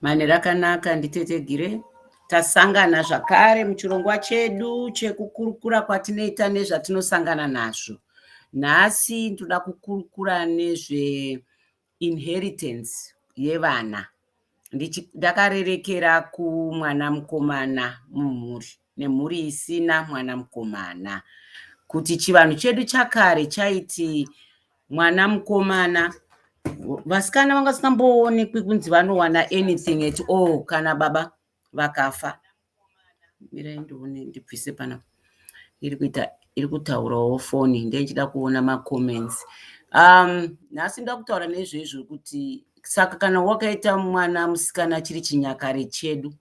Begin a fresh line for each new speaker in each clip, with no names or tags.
Mane rakanaka nditete Gire. Tasangana zvakare muchirongwa chedu chekukurukura kwatinoita nezvatinosangana nazvo. Nhasi ndoda kukurukura nezve inheritance yevana. Ndakarerekera kumwana mukomana mumhuri nemhuri isina mwana mukomana. Kuti chivanhu chedu chakare chaiti mwana mukomana vasikana vanga vasingamboonekwi kunzi vanowana anything at all kana baba vakafa. Mirai ndione ndibvise pana iri kutaurawo foni ndenchida kuona macomments. Nhasi ndoda kutaura nezvezvo kuti saka kana wakaita mwana musikana chiri chinyakare chedu,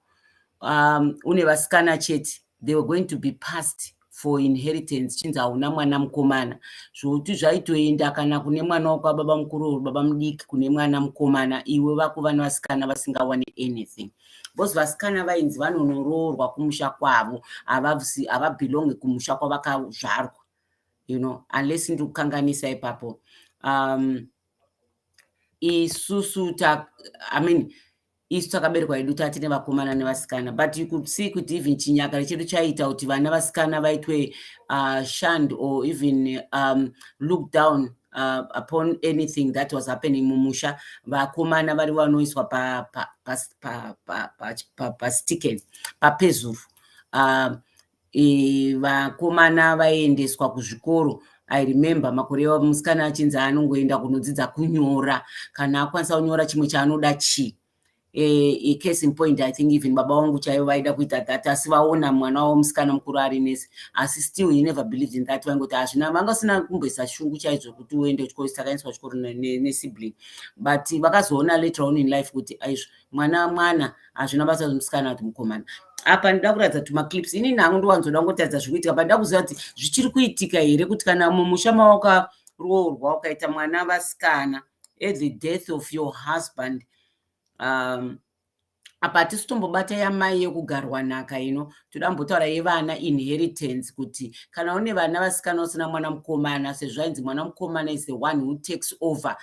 une vasikana chete, they were going to be passed for inheritance chinzi hauna mwana mukomana. Zvokuti zvaitoenda kana kune mwana wakababa mukuru baba mudiki kune mwana mukomana, iwe vakuva nevasikana vasingawani anything. Because vasikana vainzi vanonoroorwa kumusha kwavo, havabhilongi kumusha kwavakazvarwa, you know, unless ndikukanganisa ipapo. Isusu isu takaberwa edu tatine vakomana nevasikana, but you could see kuti even chinyakare chedu chaita kuti vana vasikana vaitwe shunned or even look down upon anything that was happening mumusha. Vakomana vari vanoiswa pasticken papezuru. Vakomana vaiendeswa kuzvikoro. I remember makore musikana achinzi anongoenda kunodzidza kunyora, kana akwanisa kunyora chimwe chaanoda a case in point, I think even baba wangu chaivo vaida kuita that, asi vaona mwana wavo musikana mukuru ari nesi, asi still he never believed in that. Vaingoti hazvina, vanga usina kumboisa shungu chaizvo kuti uende kuchikoro, sakaiswa kuchikoro nesibling. But vakazoona later on in life kuti aizvo mwana hazvina basa musikana kuti mukomana. Apa ndida kuratidza kuti maclips ini nhangu ndowanzoda ngotaridza zvikuitika, but ndida kuziva kuti zvichiri kuitika here kuti kana mumusha mawakaroorwa ukaita mwana vasikana at the death of your husband, apa hatisi tombobata yamai yekugarwa nhaka ino, toda mbotaura yevana inheritance, kuti kana une vana vasikana usina mwana mukomana, sezvo ainzi mwana mukomana is the one who takes over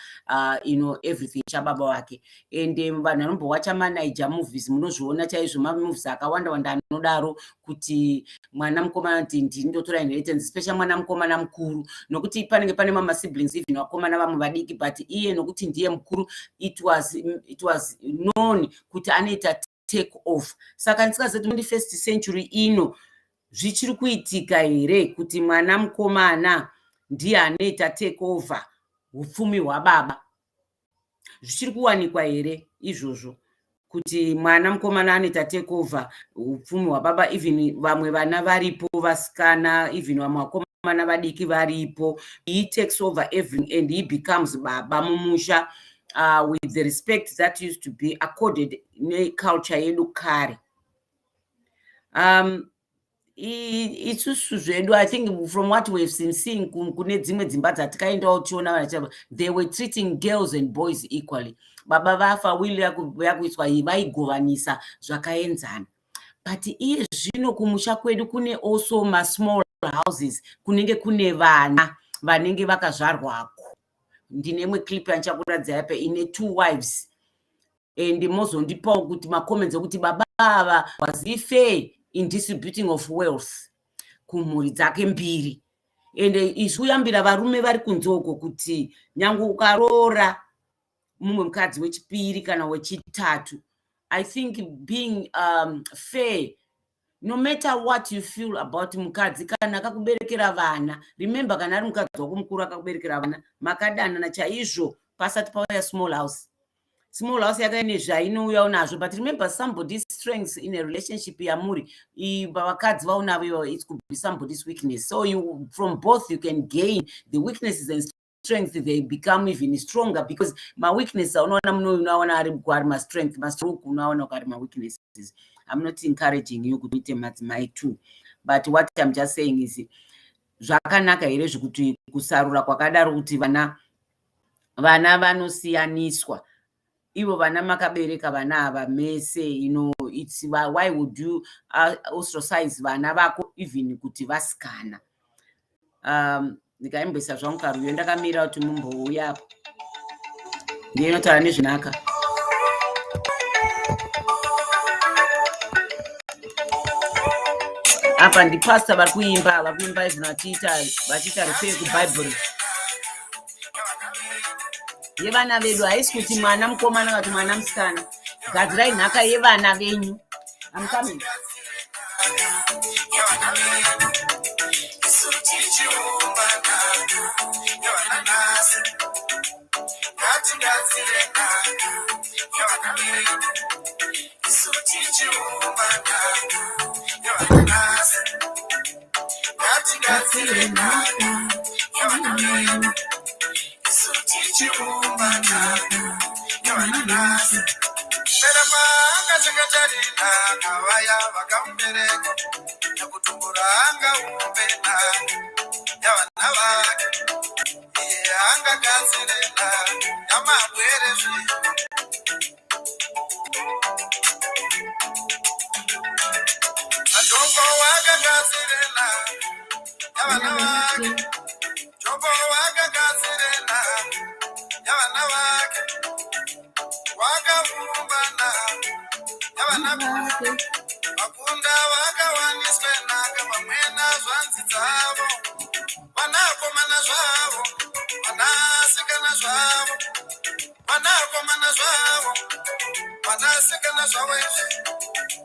everything chababa wake. Ende vanhu vanombowacha manaija movies munozviona chaizvo, mamovies akawanda wanda anodaro kuti mwana mukomana kuti ndini ndotora inheritance, especially mwana mukomana mukuru, nokuti panenge pane mama siblings even vakomana vamwe vadiki, but iye nokuti ndiye mukuru, it was known kuti anoita take off. Saka ndisikazoti 21st century ino zvichiri kuitika here kuti mwana mukomana ndiye anoita take over upfumi hwababa? Zvichiri kuwanikwa here izvozvo kuti mwana mukomana anoita take over upfumi hwababa? Even vamwe vana varipo vasikana, even vamwe vakomana vadiki varipo, he takes over everything and he becomes baba mumusha. With the respect that used to be accorded culture yedu kare. Isusu zvedu, I think from what we've seen kune dzimwe dzimba dzatikaendawo tichiona, they were treating girls and boys equally. Baba vafa, wili yakuiswa vaigovanisa zvakaenzana. But iye zvino kumusha kwedu kune also ma small houses kunenge kune vana vanenge vakazvarwako. Ndine imwe clip yanchakuratidza yape ine 2 wives, and mozondipawo kuti macomments okuti baba ava was he fair in distributing of wealth kumhuri dzake mbiri. And isu yambira varume vari kunzoko kuti nyange ukaroora mumwe mukadzi wechipiri kana wechitatu, I think being fair, no matter what you feel about mukadzi, kana akakuberekera vana, remember kana ari mukadzi wako mukuru akakuberekera vana, makadanana chaizvo pasati pauya small house. Small house yakaine zvainouyawo nazvo, but remember somebody's strengths in a relationship yamuri, vakadzi vaunavo, it could be somebody's weakness. So you, from both you can gain the weaknesses and strength, they become even stronger, because my weakness unaona muno unaona ari ma strength, ma stroke unaona ari ma weaknesses. I'm not encouraging you to meet my too, but what I'm just saying is zvakanaka here zvekuti kusarura kwakadaro kuti vana vanosiyaniswa. ivo vana makabereka vana ava mese, it's why would you ostracize vana vako even kuti vasikana. Ndikaimbisa zvangu karuyo ndakamira kuti mumbouya apo ndiye inotaura nezvinaka. Apa ndipasta vari kuimba izvo vachiita refer kubhaibheri yevana vedu. Haisi kuti mwana mukomana kana kuti mwana musikana. Gadzirai nhaka yevana venyu. I'm coming.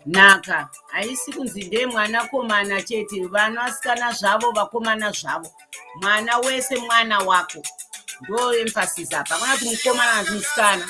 Nhaka haisi kunzi ndemwana komana chete, vanasikana zvavo vakomana zvavo, mwana wese mwana wako. Ndo emphasis apa, kana kuti mukomana kana musikana.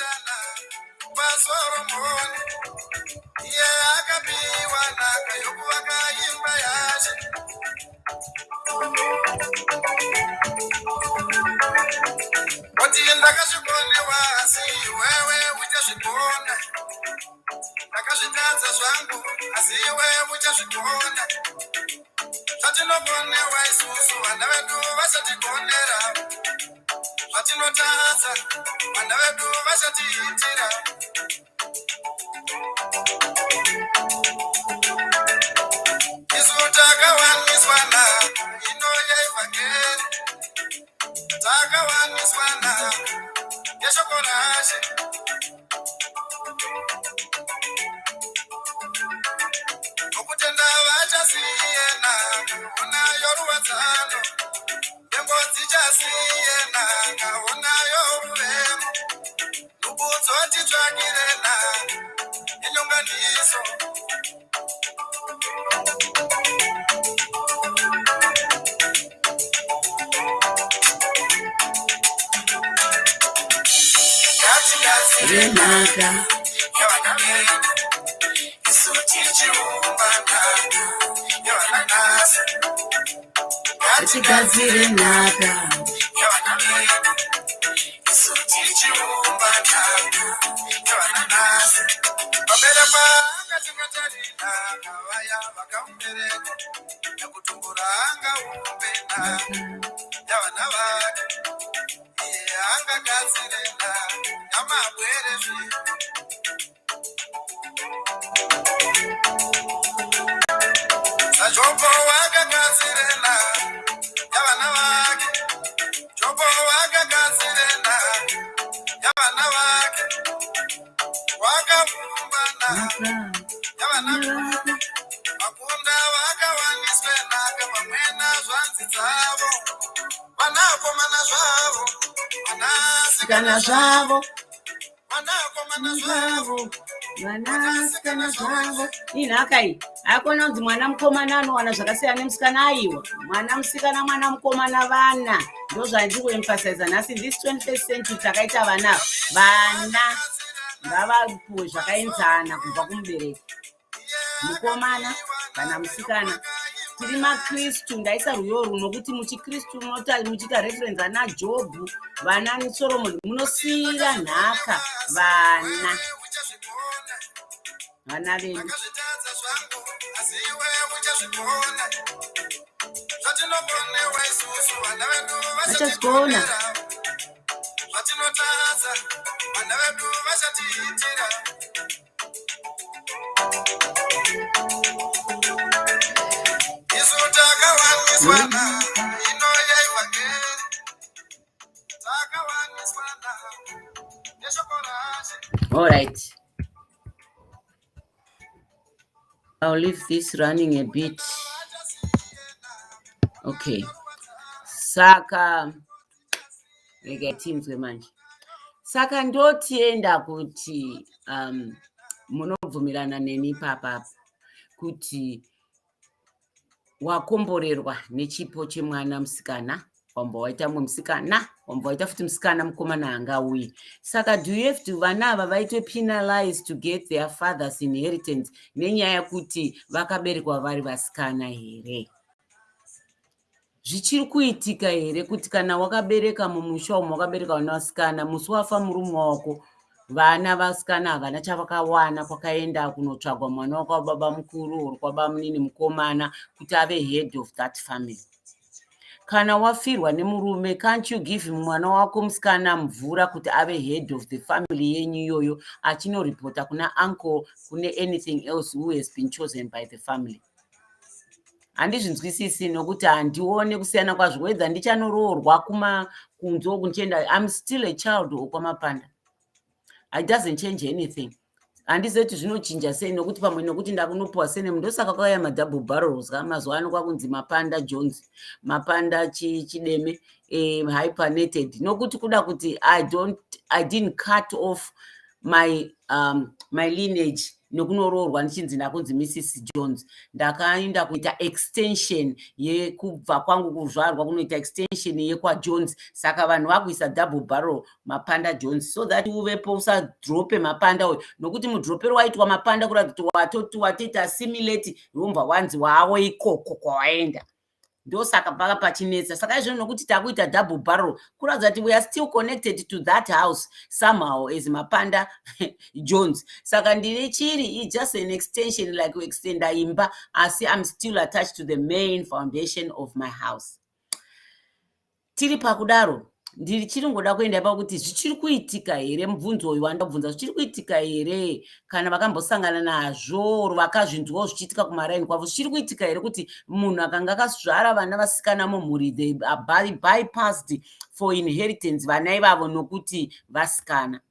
Inakai akona kuti mwana mukomana anowana zvakasiyana nemusikana aiwa. Mwana musikana mwana mukomana vana. Ndo zvandiri kuemphasize nhasi this 21st century takaita vana ngavapuwe zvakaenzana kubva kumubereki. Mukomana kana musikana. Tiri maKristu, ndaisa ruyo nokuti muchiKristu muchiita reference ana Jobhu, vana niSoromoni, munosiyira nhaka vana vedu. Vachazvikona. All right. I'll leave this running a bit. Okay. Saka teams manje. Saka ndotienda kuti munobvumirana neni papa kuti wakomborerwa nechipo chemwana musikana, wamba waita musikana, wamba waita futi musikana mukomana hangauyi. Saka do you have to vana ava vaitwe penalized to get their father's inheritance nenyaya kuti vakaberekwa vari vasikana here? Zvichiri kuitika here kuti kana wakabereka mumusha umu wakabereka vana vasikana, musi wafa murume wako, vana vasikana havana chavakawana, kwakaenda kunotsvagwa mwana wako wababa mukuru uri kwababa munini mukomana kuti ave head of that family. Kana wafirwa nemurume, can't you give mwana wako musikana mvura kuti ave head of the family yenyu iyoyo, achinoripota kuna uncle kune anything else who has been chosen by the family? Handizvinzwisisi nokuti handione kusiyana kwazvo whether ndichanoroorwa kunzo kunchenda. I'm still a child okwamapanda. It doesn't change anything. Handizoti zvinochinja sei nokuti pamwe nokuti ndakunopuwa sene ndosaka kwauya madouble barrels mazuva ano kwakunzi mapanda Jones, mapanda chideme, hypernated, nokuti kuda kuti I didn't cut off my lineage nokunoroorwa ndichinzi ndakunzi Mrs Jones. Ndakaenda kuita extension yekubva kwangu kuzvarwa kunoita extension yekwa Jones. Saka vanhu vakuisa double barrel mapanda Jones so that uvepo usadrope mapanda uyu, nokuti mudropero waitwa mapanda kuratidza kuti watoita assimilate rumba wanzi wawo ikoko kwawaenda. Ndosaka paka pachinetsa. Saka izvozvo nokuti takuita double barrel kuratidza kuti we are still connected to that house somehow as mapanda Jones. Saka ndine chiri is just an extension, like we extend imba, asi I'm still attached to the main foundation of my house. Tiri pakudaro ndiri chiringoda kuenda pakuti zvichiri kuitika here, mubvunzo uyu wandabvunza, zvichiri kuitika here kana vakambosangana nazvo vakazvinzwawo zvichiitika kumaraini kwavo, zvichiri kuitika here kuti munhu akanga akazvara vana vasikana mumhuri, they are bypassed for inheritance vana ivavo nokuti vasikana.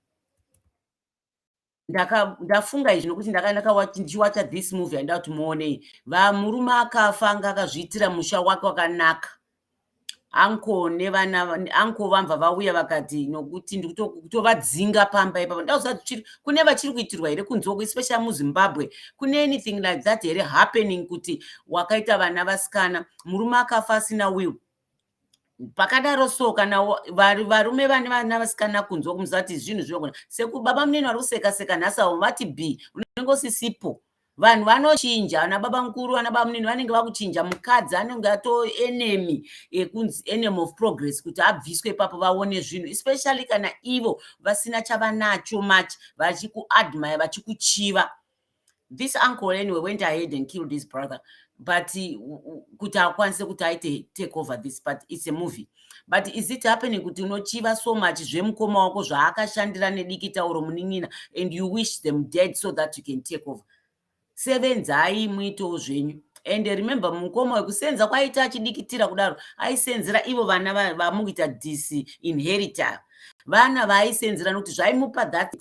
Ndafunga izvi nokuti ndichiwatcha this movie handida kuti muonei. Murume akafa anga akazviitira musha wake wakanaka. Anko vamva vauya vakati nokuti ndikutovadzinga pamba ipapo. Ndazati kune vachiri kuitirwa here kunzoko, especially muZimbabwe, kune anything like that here happening kuti wakaita vana vasikana, murume akafa asina will. Pakadaro so kana varume vane vana vasikana kunzoko muzati zvinhu zvinogona sekubaba munini vari kuseka-seka nhasi vati b unenge usisipo. Vanhu vanochinja, ana baba mukuru ana baba munini vanenge vakuchinja, mukadzi anenge ato enemy ekunzi enemy of progress kuti abviswe ipapo vaone zvinhu, especially kana ivo vasina chavanacho much vachikuadmire vachikuchiva. This uncle anyway went ahead and killed his brother, but kuti akwanise kuti aite take over this, but it's a movie. But is it happening kuti unochiva so much zvemukoma wako zvaakashandira nedikitauro munin'ina and you wish them dead so that you can take over? Sevenzai muito zvenyu. And remember mukoma wekusenza kwaita achidikitira kudaro aisenzera ivo vana vamukuita disinheritor, vana vaisenzera nokuti zvaimupa that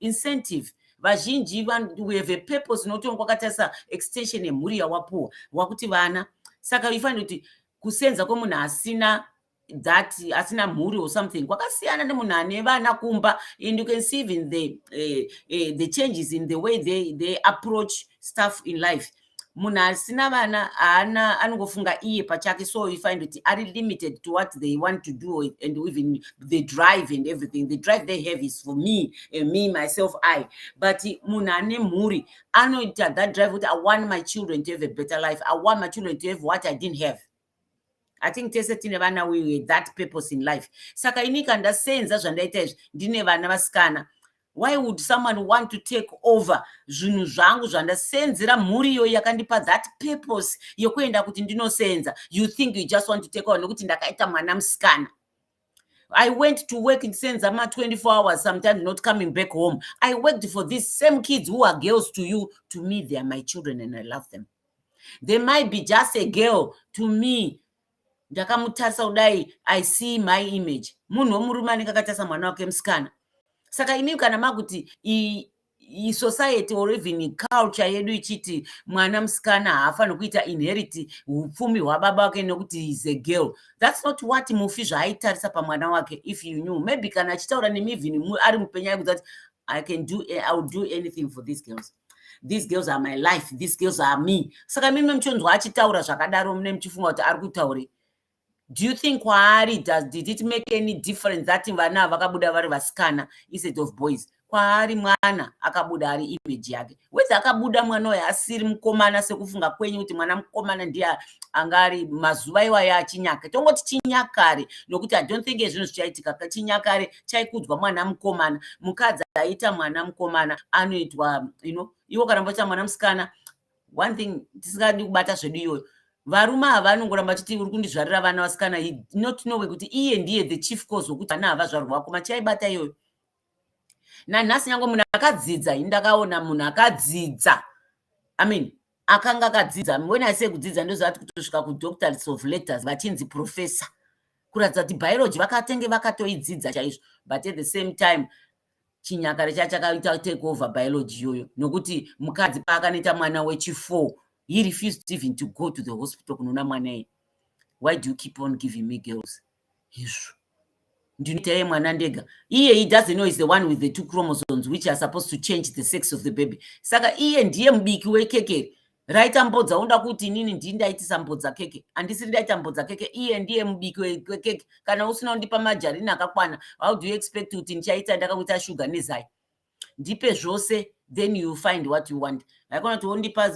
incentive. Vazhinji we have a purpose nokuti kwakatarisa extension yemhuri yawapuwa wakuti vana. Saka ifanira kuti kusenza kwemunhu asina mhuri or something kwakasiyana nemunhu ane vana kumba, and you can see even the changes in the way they approach stuff in life. Munhu asina vana anongofunga iye pachake, so you find it are limited to what they want to do, and even the drive and everything. The drive they have is for me and me myself I. But munhu ane mhuri anoita that drive with I want my children to have a better life, I want my children to have what I didn't have. I think tese tine vana with that purpose in life. Saka inika ndasenza zvandaita izvi ndine vana vasikana. Why would someone want to take over zvinhu zvangu zvandasenzera mhuri iyo yakandipa that purpose yokuenda kuti ndinosenza? You think you just want to take over nokuti ndakaita mwana musikana. I went to work in Senzama 24 hours, sometimes not coming back home. I worked for these same kids who are girls to you. To me, they are my children and I love them. They might be just a girl to me. Ndakamutarisa kudai, I see my image. Munhu womurume anenge akatarisa mwana wake musikana. Saka inini kana makuti society or even culture yedu ichiti mwana musikana haafaniri kuita inherit upfumi hwababa wake nokuti is a girl. That's not what mufi zvaaitarisa pamwana wake. If you knew, maybe kana achitaura nemi even ari mupenyu aikudza kuti I will do anything for these girls. These girls are my life. These girls are me. Saka mimi muchonzwa achitaura zvakadaro mune muchifunga kuti ari kutaurei. Do you think kwaari did it make any difference that vana vakabuda vari vasikana instead of boys? Kwaari mwana akabuda ari image yake. Whether akabuda mwana uyo asiri mukomana sekufunga kwenyu kuti mwana mukomana ndiye angari mazuva iwayo achinyaka. Tongoti chinyakare nokuti I don't think zvinhu zvichaitika. Chinyakare chaikudzwa mwana mukomana. Mukadzi aita mwana mukomana anoitwa, iwo kana mboita mwana musikana. One thing tisingadi kubata zvedu iyoyo. Varume havanongoramba chiti uri kundizvarira vana vasikana, not know kuti iye ndiye the chief cause wokuti vana havazvarwa vakoma. Chaibata iyoyo. Nanhasi nyange munhu akadzidza, ndakaona munhu akadzidza. I mean, akanga akadzidza. When I say kudzidza ndozvati kutosvika kudoctorate of letters vachinzi professor. Kuratidza kuti biology vakatenge vakatoidzidza chaizvo. But at the same time, chinyakare chakaita take over biology iyoyo. Nokuti mukadzi paakanoita mwana wechi4, he refused even to go to the hospital kunona mwana. Why do you keep on giving me girls? Yes. Ndinoita mwana ndega. He doesn't know he's the one with the 2 chromosomes which are supposed to change the sex of the baby. Saka iye ndiye mubiki wekeke. Raita mbodza unda kuti inini ndindaitisa mbodza keke. Andisiri ndaita mbodza keke. Iye ndiye mubiki wekeke. Kana usina undipa majarini akakwana, how do you expect kuti ndichaita ndakakuita sugar nezai? Ndipe zvose, then you find what you want. Haikona kuti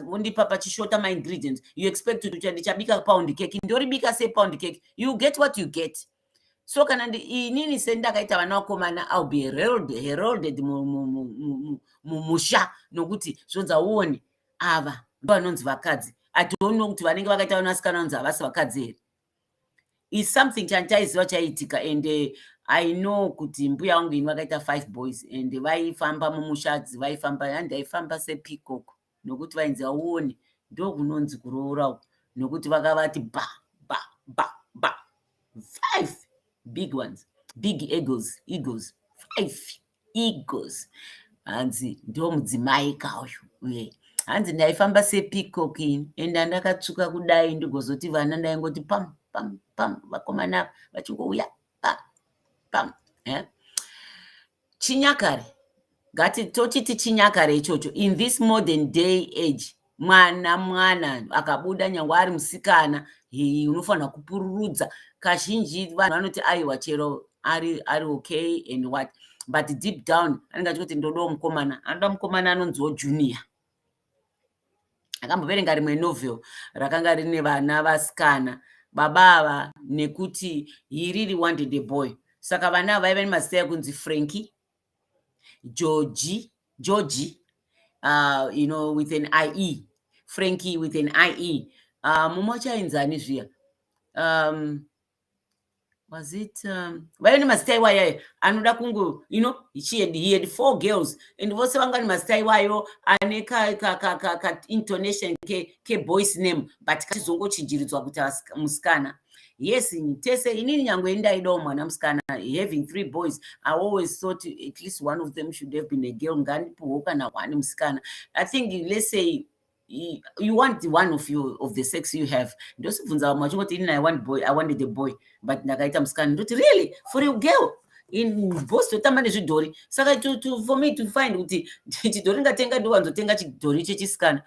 undipa pachishota my ingredients. You expect kuti ndichabika pound cake. Ndoribika say pound cake. You get what you get. So kana inini sendakaita vana vakomana, I'll be heralded mumusha nokuti zvonza uone ava vanonzi vakadzi. I don't know kuti vanenge vakaita vana vasikana vanonzi havasi vakadzi here. It's something chanchaiziva chaitika, and I know kuti mbuya wangu ini vakaita 5 boys and vaifamba mumusha, vaifamba handaifamba sepeacock nokuti vainzi auone ndo kunonzi kuroora nokuti vakavati ba 5 big ones, big eagles 5 eagles. Hanzi ndo mudzimai kauyu. Hanzi ndaifamba sepeacock ini and ndakatsvuka kudai ndigozoti vana ndaingoti pam vakomana vachingouya pam. Chinyakare, ngati tochiti chinyakare ichocho in this modern day age. Mwana akabuda nyangwe ari musikana, unofanira kupururudza. Kazhinji vanhu vanoti aiwa chero ari okay and what, but deep down anenge achiti ndodawo mukomana. Anoda mukomana anonziwo junior. Akamboverenga rimwe novel rakanga rine vana vasikana, babava nekuti he really wanted a boy. Saka vana vaiva nemazita ekunzi Frankie, Georgie, with an IE. Frankie with an IE. Mumwe chainzani zviya. Was it vaiva nemazita iwayo anoda kungu, he had 4 girls and vose vanga nemazita iwayo ane ka intonation ke boys name but kachizongochinjiridzwa kuti musikana. Yes, tese inini nyange ndaidawo mwana musikana. Having 3 boys, I always thought at least one of them should have been a girl. Nganipuwo kana one musikana. I think, let's say you want one of the sex you have. Ndosibvunza machingoti inini I wanted a boy but ndakaita musikana. Ndoti really for a girl in both totamba nezvidhori. Saka for me to find kuti chidhori ngatenga ndiwanzotenga chidhori chechisikana,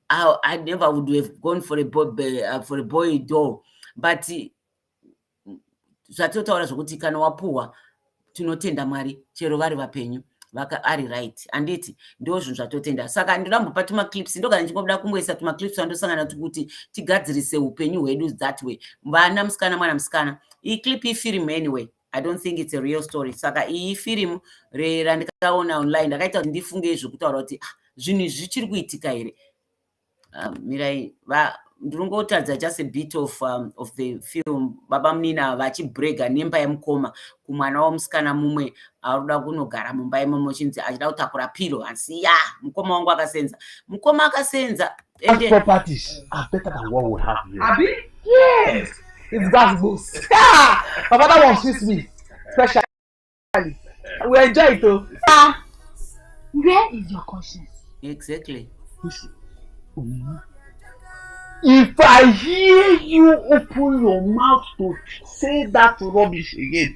I never would have gone for a boy doll. But zvatotaura zvokuti kana wapuwa tinotenda Mwari chero vari vapenyu ari right. Anditi ndo zvinhu zvatotenda. Saka ndirambopa tumaclips, ndogara ndichingoda kungoisa tumaclips vandosangana tukuti tigadzirise upenyu hwedu that way. Vana musikana mwana musikana. Iyi clip ifilm anyway. I don't think it's a real story. Saka iyi film randikaona online ndakaita kuti ndifunge zvokutaura kuti zvinhu zvichiri kuitika here. Mirai, ndinongotadza just a bit of the film. Baba munini vachibrega nemba yemukoma kumwana womusikana mumwe arikuda kunogara mumba imomo chinzi achida kutakura piro, asi mukoma wangu akasenza. Mukoma akasenza.
Properties are better than what we have here.
Abi? Yes. It's gas boost. Papa, that one suits me. Especially. We enjoy it too.
Where is your conscience?
Exactly.
If I hear you open your mouth to say that rubbish again,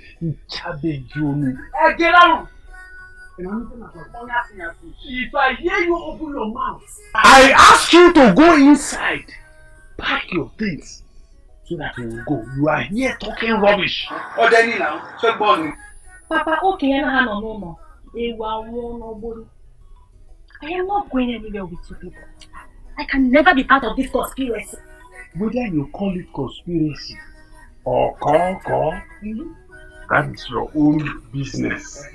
Get out!
If I hear you open your mouth, I ask you to go inside, pack your things, so that you will go. You are here talking rubbish.
Oh, Danny now. So born.
Papa, okay, no. I am not going anywhere with you people. I can never be part of this conspiracy.
Whether you call it conspiracy or call, that is your own business.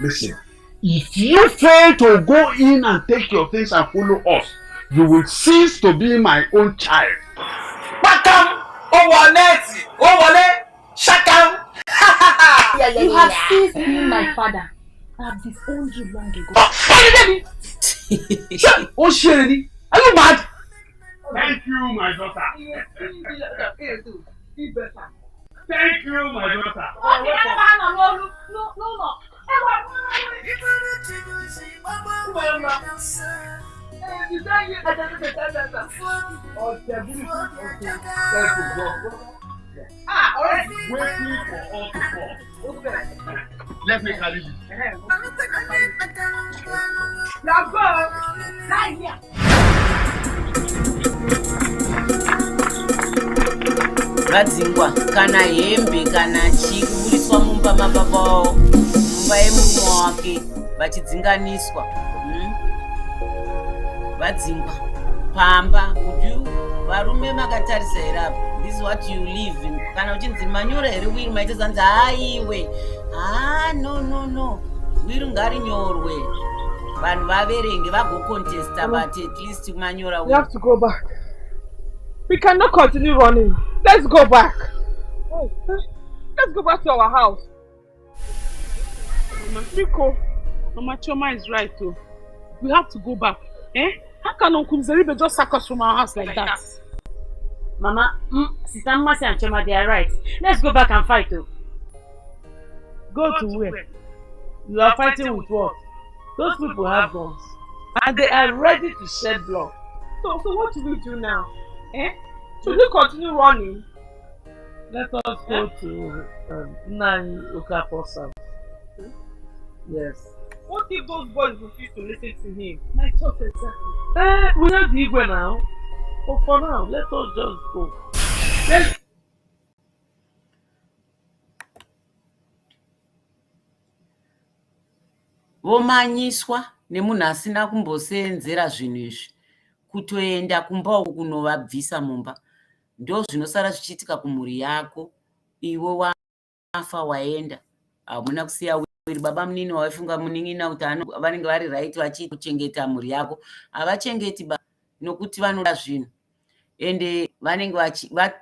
Listen, if you fail to go in and take your things and follow us, you will cease to be my own child.
Bakam! Owaneti! Owane! Shakam!
You have ceased being my father. I have disowned you long ago.
Oh, Sherry, are you mad? Thank you, my daughter. Thank you, my daughter. Waiting for all to fall. Let me carry you.
Vadzingwa kana hembe kana chii kubudiswa mumba mababa wavo, mumba yemurume wake vachidzinganiswa. Vadzingwa pamba kuti varume makatarisa here apa. This is what you live in. Kana uchinzi manyora here wiri maitozanzi aiwe. No. Wiri ngarinyorwe. Vanhu vaverenge vagocontesta but at least manyora wiri.
We have to go back. We cannot continue running. Let's go back. Let's go back to our house. Mama Miko, Mama Choma is right too. We have to go back. How can Uncle Zeribe just sack us from our house like that?
Mama, Sister Masi and Choma, they are right. Let's go back and fight too.
Go to where? You are fighting with what? Those people have guns. And they are ready to shed blood. So what do we do now? Should we continue running? Let us go to Nani Okapor's house. Yes. What if those boys refuse to listen to him? My thoughts exactly. We have the Igwe now. But for now, let us just go.
Vomanyiswa nemunhu asina kumbosenzera zvinhu izvi kutoenda kumba uku kunovabvisa mumba. Ndo zvinosara zvichiitika kumhuri yako. Iwe wafa waenda. Hamuna kusiya wiri. Baba munini waifunga munin'ina kuti vanenge vari right vachikuchengeta mhuri yako. Havachengeti nokuti vanoda zvinhu. Ende vanenge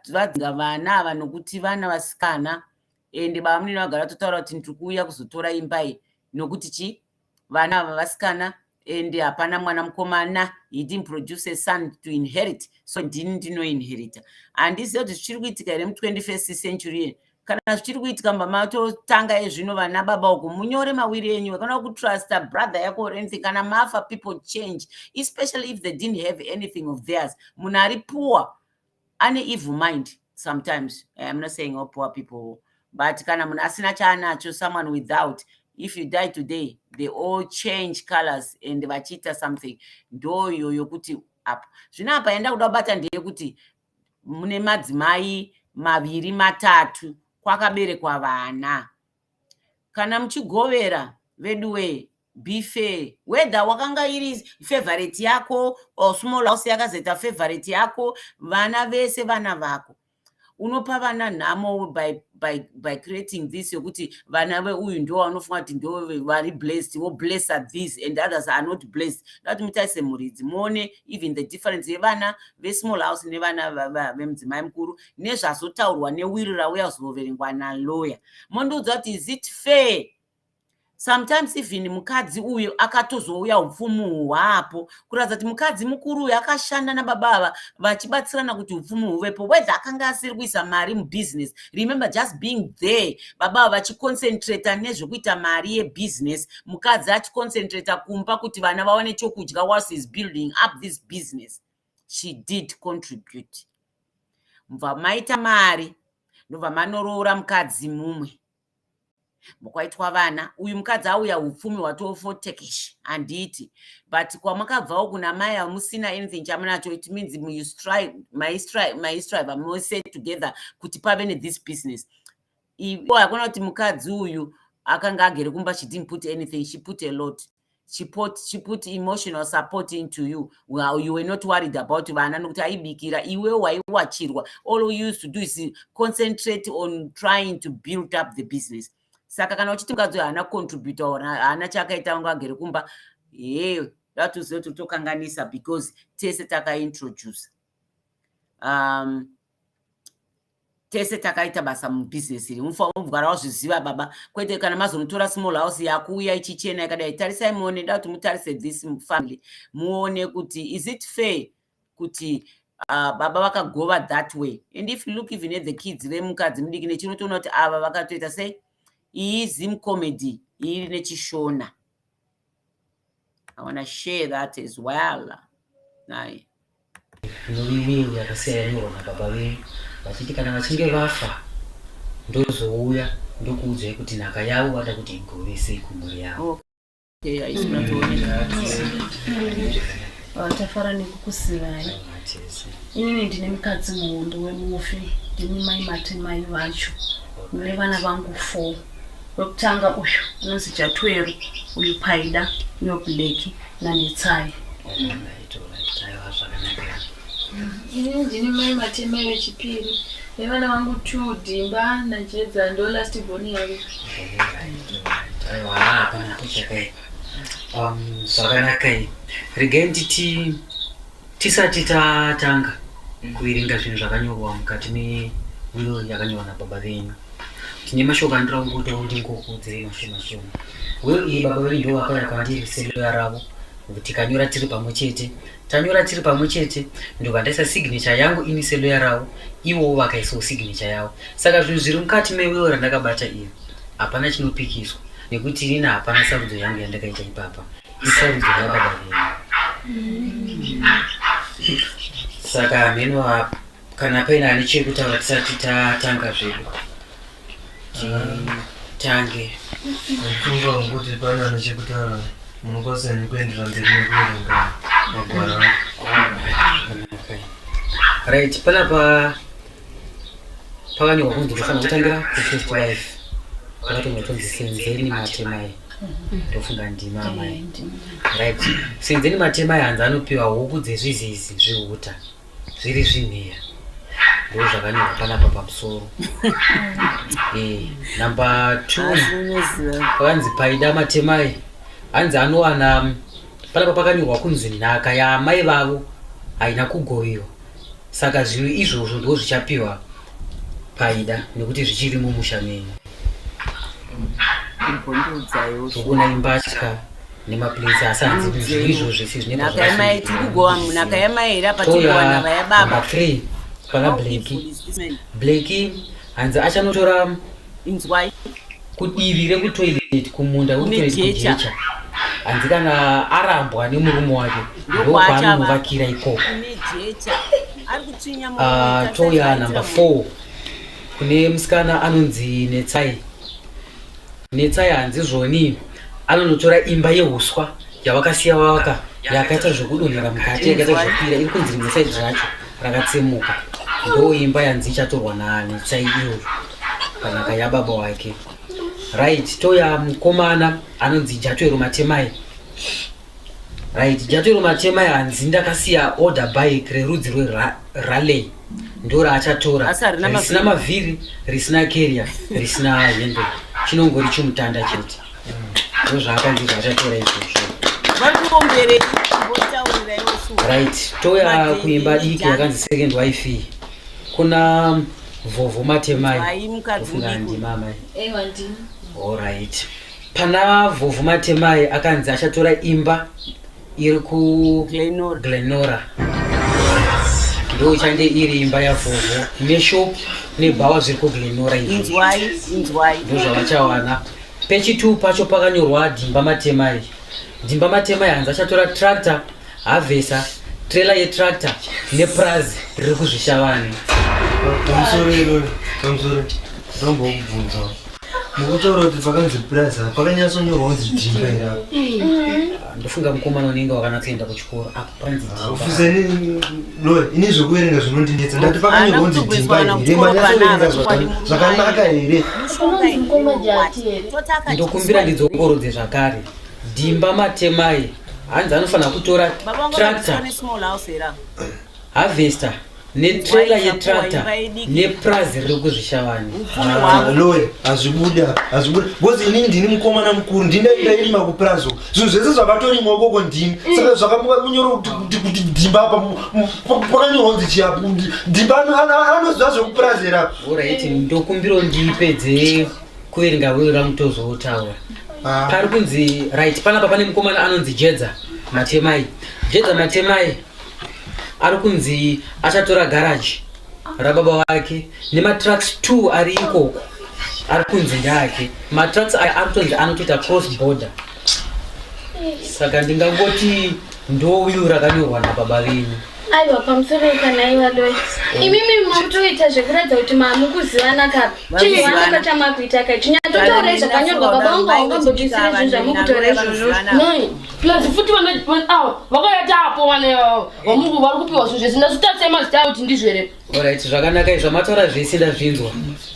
vadzinga vana ava nokuti vana vasikana. Ende baba munini vagara totaura kuti ndiri kuuya kuzotora imba iyi. Nokuti chi? Vana ava vasikana. And hapana mwana mukomana. He didn't produce a son to inherit. So ndino inherita. Handiziva kuti zvichiri kuitika here mu21st century. Kana zvichiri kuitika matotanga ezvino vana baba uko munyore mawiri enyu. Kana kutrusta brother yako or anything. Kana mafa people change. Especially if they didn't have anything of theirs. Munhu ari poor. Ane evil mind sometimes. I'm not saying all poor people. But kana munhu asina chaanacho, someone without. If you die today, they all change colors and vachita something. Ndo yokuti apa. Zvino apa enda kuda kubata ndeyekuti mune madzimai maviri matatu kwakaberekwa vana. Kana muchigovera veduwe bife whether wakanga iri favorite yako or small house yakazoita favorite yako, vana vese vana vako. unopa vana nhamo by creating this yokuti vana veuyu ndo vanofunga kuti ndo vari blessed, blessed are these and others are not blessed. Ndati mutarise muridzi muone even the difference yevana vesmall house nevana vemudzimai mukuru nezvazotaurwa newiri rauya kuzoverengwa nalawyer. Mondoudza kuti is it fair? Sometimes even mukadzi uyu akatozouya upfumu hwapo kuratidza kuti mukadzi mukuru uyu akashanda nababa vachibatsirana kuti upfumu huvepo, whether akanga asiri kuisa mari mubusiness. Remember, just being there, baba vachiconcentrata nezvekuita mari yebusiness, mukadzi achiconcentrata kumba kuti vana vaone chokudya whilst is building up this business. She did contribute. Mubva maita mari ndobva manoroora mukadzi mumwe mukwaitwa vana. Uyu mukadzi auya upfumi hwatofotekeshi handiti, but kwamakabvawo kuna mai hamusina anything chamunacho, it means you strive, my strive mose together kuti pave nethis business. Hakuna kuti mukadzi uyu akanga agere kumba, she didn't put anything, she put a lot. She put emotional support into you. Well, you were not worried about vana nokuti aibikira, iwe waiwachirwa. All we used to do is concentrate on trying to build up the business. Saka kana uchiti mukadzi haana contribute or haana chakaita unga agere kumba, ndatuzive kuti tokanganisa because tese takaintroduce. Tese takaita basa mubusiness iri. Mugara wazviziva baba, kwete kana mazomutora small house yakuuya ichichena yakadai. Tarisai muone, ndati mutarise this family muone kuti is it fair kuti baba vakagova that way. And if you look even at the kids vemukadzi mudiki nechinotoona kuti ava vakatoita sei, iyi zim comedy iri nechishona. I want to share that as well. Naye
noliwiwi yakasiyaniwa na baba wewe vachiti kana vachinge vafa ndozouya ndokuudzai kuti nhaka yavo vada kuti igovese kumhuri yavo.
Tafara nekukusivai. Inini ndine mukadzi muhondo wemufi, ndine mai matemai vacho, mune vana vangu 4. Wekutanga uyu unonzi Jatweru, uyu Paida, uyu Bleki naNetsai. Inini ndine mai matemai vechipiri, nevana vangu 2, Dimba naJedza, ndo last born yavo.
Zvakanaka. Regai nditi tisati tatanga kuverenga zvinhu zvakanyorwa mukati mewill yakanyorwa nababa venyu, tine mashoko andiraungotawo ndingokuudzirei mashoma. Will iyi baba venyu ndo vakauya kwandiri selera ravo, tikanyora tiri pamwe chete. Tanyora tiri pamwe chete ndobva ndaisa signature yangu ini selera ravo, ivowo vakaisawo signature yavo. Saka zvinhu zviri mukati mewill randakabata iyo hapana chinopikiswa, nekuti inini hapana sarudzo yangu yandakaita ipapa, isarudzo yababa venyu. Saka meno kana paina ane chekutaura tisati tatanga zvedu titange.
Mfunga ngokuti pana ane chekutaura munokwanisa kuendera mberi nekuverenga magwara.
Right, panapa pakanyorwa kunzi tofanira kutangira ku1st wife, pakatongotonzi senzeni matemai, ndofunga ndima amai. Right, senzeni matemai hanzi anopiwa huku dzezvizizi zvihuta zviri zvinheya, ndo zvakanyorwa panapa pamusoro. Number 2 pakanzi Paida matemai, hanzi anowana, panapa pakanyorwa kunzi nhaka yaamai vavo haina kugoviwa. Saka zvinhu izvozvo ndo zvichapiwa Paida nekuti zvichiri mumusha menyu. Zvokuona imbatya nemaplesi asi hanzi zvinhu izvozvo
nhaka yamai iri apa tinowana vayababa.
3 pana Bleki hanzi achanotora kudivi rekutoilet kumunda kujecha, hanzi kana arambwa nemurume wake ndokwaanonovakira ikoko. Touya number 4 kune musikana anonzi Netsai. Netsai hanzi zvoni anonotora imba yehuswa yavakasiya vavaka yakaita zvekudonhera mukati, yakaita zvekupira, iri kunzi rimwe saidi racho rakatsemuka, ndo imba yanzi ichatorwa naNetsai iyo panhaka yababa wake. Right, touya mukomana anonzi Jatweru matemai. Right, Jatweru matemai hanzi ndakasiya order bike rerudzi rweRaleigh ndora achatora
Asi harina
risina mavhiri risina keria risina hembe chinongori chimutanda chete ndozvaakanzizva achatora izvozvo
vari kuombere mbotaurirai osu
right toya kuimba diki yakanzi second wife kuna vhovho matemai
Vai mukadzi
ofunga
mudiki.
ndimamai
Ewa ndini.
alright pana vhovho matemai akanzi achatora imba iri Glenora ndo chande iri imba yavhovho neshop nebhawa zviri kuGlenora izvi
inzwai
ndo zvavachawana pechitu pacho pakanyorwa Dimba Matemai. Dimba Matemai hanzi achatora tractor havhesa trailer yetractor nepurazi riri kuzvishavani.
Pamusoro ndombobvunza mukutaura kuti pakanzi purazi pakanyatsonyorwa kunzi Dimba irapo.
Ndofunga mukomana unenge wakanatsoenda kuchikoro apo panzi Dimba.
Ofisani loya ini zvokuverenga zvinondinetsa ndati pakanyorwa kunzi Dimba ire manyatsoverenga zvakanaka here.
Ndokumbira ndidzokorodze zvakare. Dimba Matemai hanzi anofanira kutora tractor harvester netrailer yetractor nepurazi riri kuzvishavani.
Loya hazvibuda bcause inini ndini mukomana mukuru ndindairima kupurazi uko zvinhu zvese zvakatorimwa ukoko ndini saka zvakamunyorwa kuti Dimba apa pakanyorwa kunzi chiapo Dimba anoziva zvekupurazi rapo.
Alright, ndokumbiro ndipedze kuverenga wiro ramutozotaura. Pari kunzi right panapa pane mukomana anonzi Jedza Matemai. Jedza Matemai ari kunzi achatora garage rababa wake nematracks 2 ari ikoko ari kunzi ndake. Matracks aya ari kutonzi anotoita cross border. Saka ndingangoti ndouyu rakanyorwa nababa venyu.
Aiwa pamusoro kana iwa loya imimi makutoita zvekuratidza kuti mamukuzivana kapi chinhu wanakatama kuita kai chinyatotaura zvakanyorwa baba vangu haungambotisire zvinhu zvamukutora izvozvo
Plus futi vakayata apo vamungu vari kupiwa zvinhu zvisina zvitatse mazita kuti ndizvere.
Alright, zvakanaka izvo mataura zvese ndazvinzwa.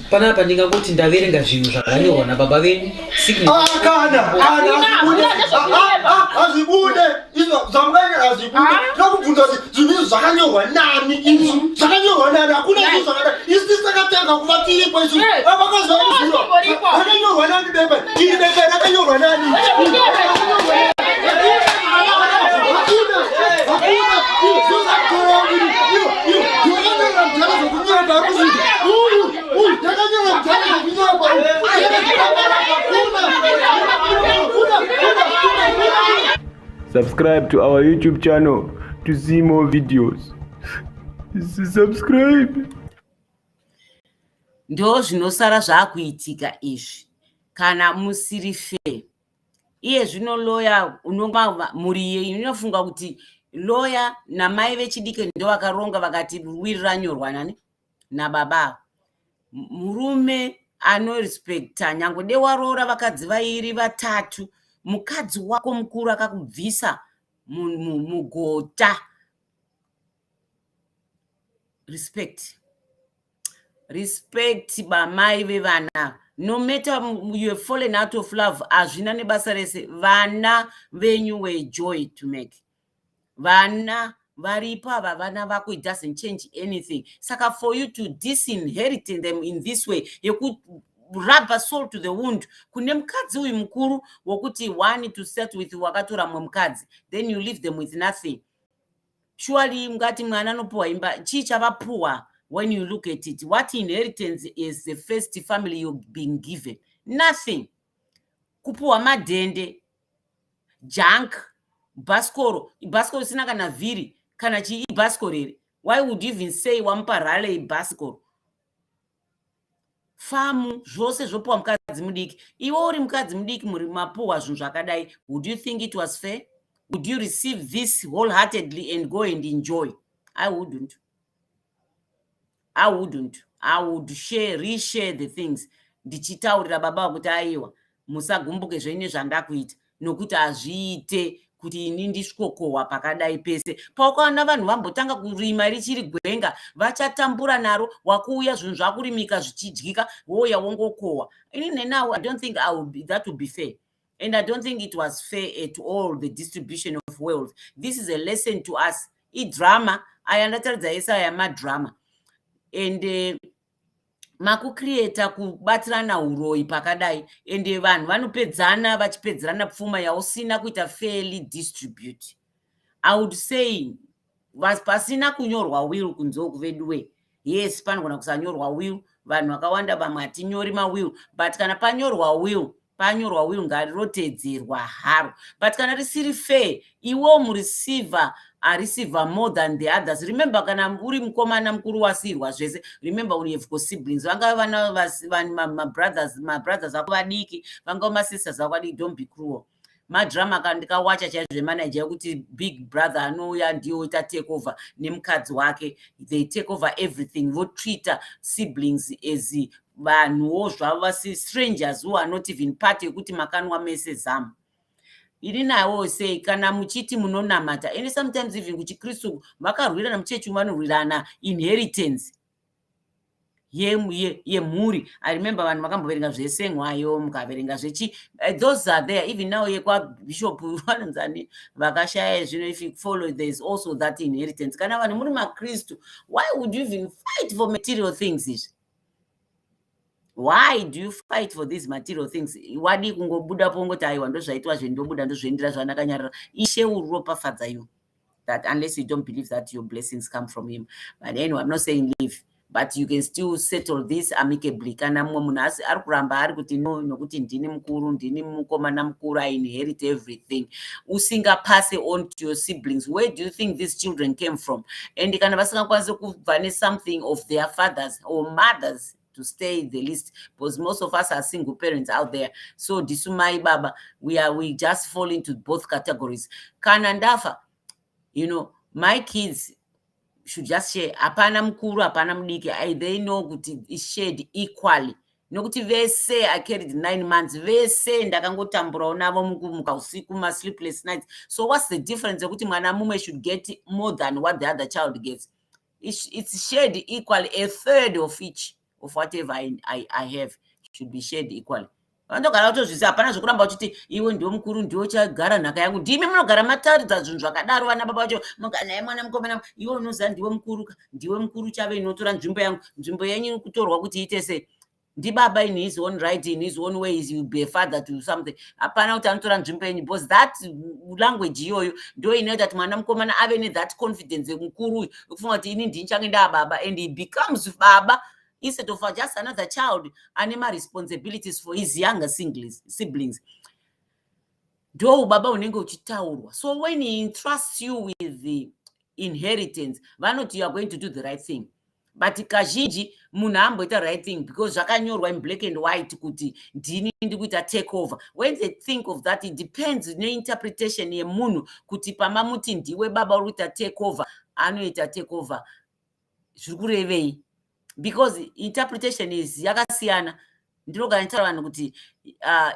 Panapa ndingangoti ndaverenga zvinhu zvakanyorwa nababa venyu.
Azvibude izvo zvamukanya azvibude ndakubvunza kuti zvinhu izvi zvakanyorwa nani izvi zvakanyorwa nani hakuna zvinhu zvakadai isi takatanga kuva tiripo izvi vakanyorwa nani bembe iri bembe rakanyorwa nani
Subscribe to our YouTube channel to see more videos. Subscribe.
ndo zvinosara zvaakuitika izvi kana musiri fair. Iye zvino loya unonga muri inofunga kuti loya namai vechidiki ndo vakaronga vakati wiri ranyorwa nani nababa. Murume anorespekta nyange dewaroora vakadzi vairi vatatu mukadzi wako mukuru akakubvisa mugota. Respect bamai vevana. No matter you have fallen out of love, azvina nebasa rese. Vana venyu were joy to make. Vana varipo ava vana vako, it doesn't change anything. Saka for you to disinherit them in this way, you could rub salt to the wound. Kune mukadzi uyu mukuru wokuti one to set with wakatora mwe mukadzi, then you leave them with nothing. Surely mngati mwana anopuwa imba chichavapuwa. When you look at it, what inheritance is the first family you've been given? Nothing. Kupuwa madende, junk, baskoro sina kana vhiri, kana chi baskoro. Why would you even say wampa rale baskoro? Famu zvose zvopuwa mukadzi mudiki. Iwe uri mukadzi mudiki muri mapuwa zvinhu zvakadai. Would you think it was fair? Would you receive this wholeheartedly and go and enjoy? I wouldn't. I would reshare the things. Ndichitaurira baba kuti aiwa musagumbuke zvenye zvandakuita nokuti azviite kuti ini ndisvikokohwa pakadai pese. Paukaona vanhu vambotanga kurima richiri gwenga vachatambura naro wakuuya zvinhu zvakurimika zvichidyika woya wongokohwa. Inini now I don't think that would be fair. And I don't think it was fair at all, the distribution of wealth. This is a lesson to us. I drama, I understand that it's a drama. and makucreata kubatirana uroyi pakadai, ende vanhu vanopedzana vachipedzerana pfuma yausina kuita fairly distribute. I would say pasina kunyorwa will kunze kuveduwe. Yes, panogona kusanyorwa will, vanhu vakawanda vamwe hatinyori mawill, but kana panyorwa will ngarirotedzerwa haro. But kana risiri fair, iwo mureceiver receiver more than the others. Remember, kana uri mukomana mukuru wasirwa zvese, remember when you have got siblings, vangava vana my brothers ako vadiki, vangava my sisters ako vadiki. Don't be cruel. Madrama ndikawacha chaizvo manager yekuti big brother anouya ndiyo ita take over nemukadzi wake, they take over everything, votreata siblings as vanhuwo zvavo vasi strangers who are not even part yekuti makanwa mese zamu. Ini nawo sei kana muchiti munonamata, and sometimes even kuchikristu vakarwirana muchechi vanorwirana inheritance yemhuri. I remember vanhu vakamboverenga zvese mwayo mukaverenga zvechi, those are there even now. Bishop vanonzani vakashaya zvino, if you follow, there is also that inheritance. Kana vanhu muri makristu, why would you even fight for material things? Why do you fight for these material things? Wadi kungobuda pongoti aiwa ndozvaitwa zvendobuda ndozvoendera zvanakanyarara. Ishe uropafadza you, that unless you don't believe that your blessings come from him. But anyway, I'm not saying leave, but you can still settle this amicably. Kana mumwe munhu ari kuramba ari kuti no, nokuti ndini mukuru, ndini mukomana mukuru, I inherit everything. Usingapase on to your siblings. Where do you think these children came from? And kana vasingakwanisi kubva something of their fathers or mothers to stay the least, because most of us are single parents out there. So disumai baba, we just fall into both categories. Kana ndafa, my kids should just share. Apana mkuru, apana mdiki. They know kuti is shared equally. Nokuti vese I carried 9 months. Vese ndakangotambura unavo muka usiku ma sleepless nights. So what's the difference? Nokuti mwana mume should get more than what the other child gets. It's shared equally. A third of each of whatever I have should be shared equally. Vandogara utozvisa hapana zvokuramba uchiti iwe ndiwo mukuru, ndiwo chagara nhaka yangu. Ndimi munogara mataridza zvinhu zvakadaro vana baba vacho, muganaye mwana mukomana, iwe unoziva ndiwe mukuru chave inotora nzvimbo yangu. Nzvimbo yenyu kutorwa kuti iite sei? Ndibaba in his own right, in his own way, he will be a father to something. Hapana kuti anotora nzvimbo yenyu, because that language iyoyo ndo inoita kuti mwana mukomana ave ne-that confidence yemukuru yokufunga kuti ini ndichange ndababa, and he becomes baba instead of just another child ane responsibilities for his younger siblings. Do baba unenge uchitaurwa. So when he entrusts you with the inheritance, vanoti you are going to do the right thing. But kazhinji munhu amboita right thing because zvakanyorwa in black and white kuti ndini ndikuita take over. When they think of that, it depends neinterpretation yemunhu kuti pamamuti ndiwe baba uri kuita take over, anoita take over zviri kurevei, because interpretation is yakasiyana. Ndinogara nditaura vanhu kuti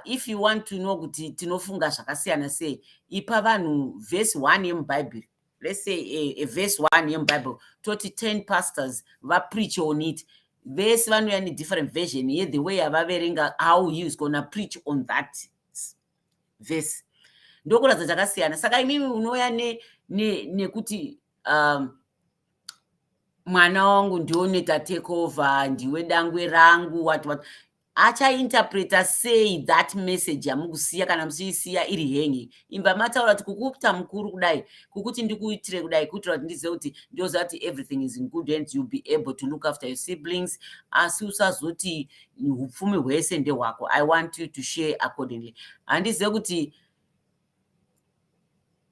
if you want to know kuti tinofunga zvakasiyana sei, ipa vanhu verse 1 yemuBhayibheri. Let's say a verse 1 yemuBhayibheri toti 10 pastors preach on it. Verse vanouya different version the way avaverenga how he is gonna preach on that verse. Ndokuratidza zvakasiyana. Saka imimi unouya nekuti mwana wangu ndiwo unoita take over, ndiwe dangwe rangu, what achainterpreta sei that message yamukusiya kana musiisiya iri hengi. Imba mataura kuti kukuita mukuru kudai, kukuti ndikuitire kudai, kuitira kuti ndizive kuti ndoziva kuti everything is in good hands, you'll be able to look after your siblings. Asi usazoti upfumi hwese ndehwako. I want you to share accordingly. Handizive kuti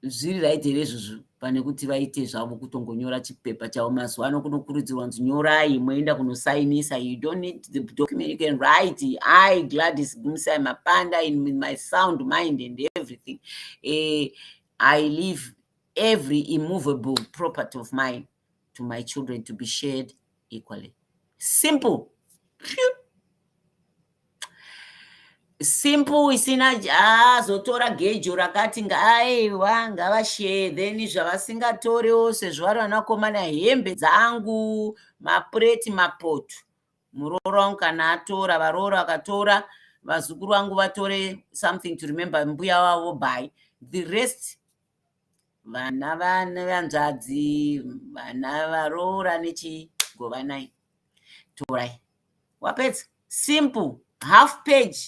zviri right here izvozvo pane kuti vaite zvavo kutongonyora chipepa chavo. Mazuva ano kunokurudzirwa kunzi nyorai moenda kunosainisa. You don't need the document, you can write I Gladys Gumsai Mapanda in my sound mind and everything. I leave every immovable property of mine to my children to be shared equally. Simple. Simple isina zotora gejo rakati ngaiwa ngavashare, then zvavasingatoriwo sezvavari vanakomana hembe dzangu, mapureti, mapoto. Muroora wangu kana atora, varoora vakatora, vazukuru vangu vatore something to remember mbuya wavo by. The rest vana vanzvadzi, vana varoora nechigovanai. torai wapedza simple half page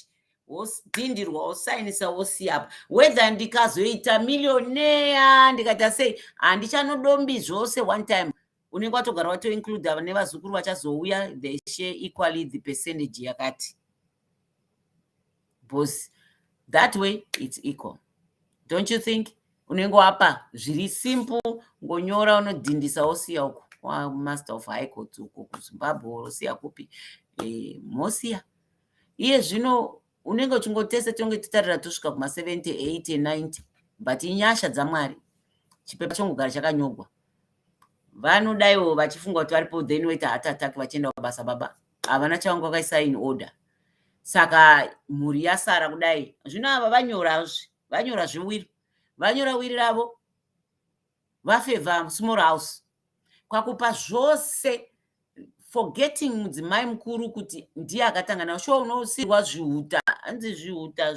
wodhindirwa wosainisa wosiya apa whether ndikazoita millionaire ndikaita sei handichanodombi zvose one time unenge watogara watoinclude ava nevazukuru vachazouya they share equally the percentage yakati because that way it's equal, don't you think? Unenge wapa zviri simple ngonyora unodhindisa wosiya uko master of high court uko kuZimbabwe wosiya kupi mosiya iye zvino unenge uchingotese tonge titarira tosvika kuma 70 80 90 but inyasha dzamwari chipepa chongogara chakanyorwa vanodaiwo vachifunga kuti varipo then waita heart attack vachienda kubasa baba havana changu vakaisa in order saka mhuri yasara kudai zvino ava vanyora zviwiri vanyora wiri ravo vafevha small house kwakupa zvose forgetting mudzimai mukuru kuti ndiye akatanga nawo sho unosirwa zvihuta hanzi zvihuta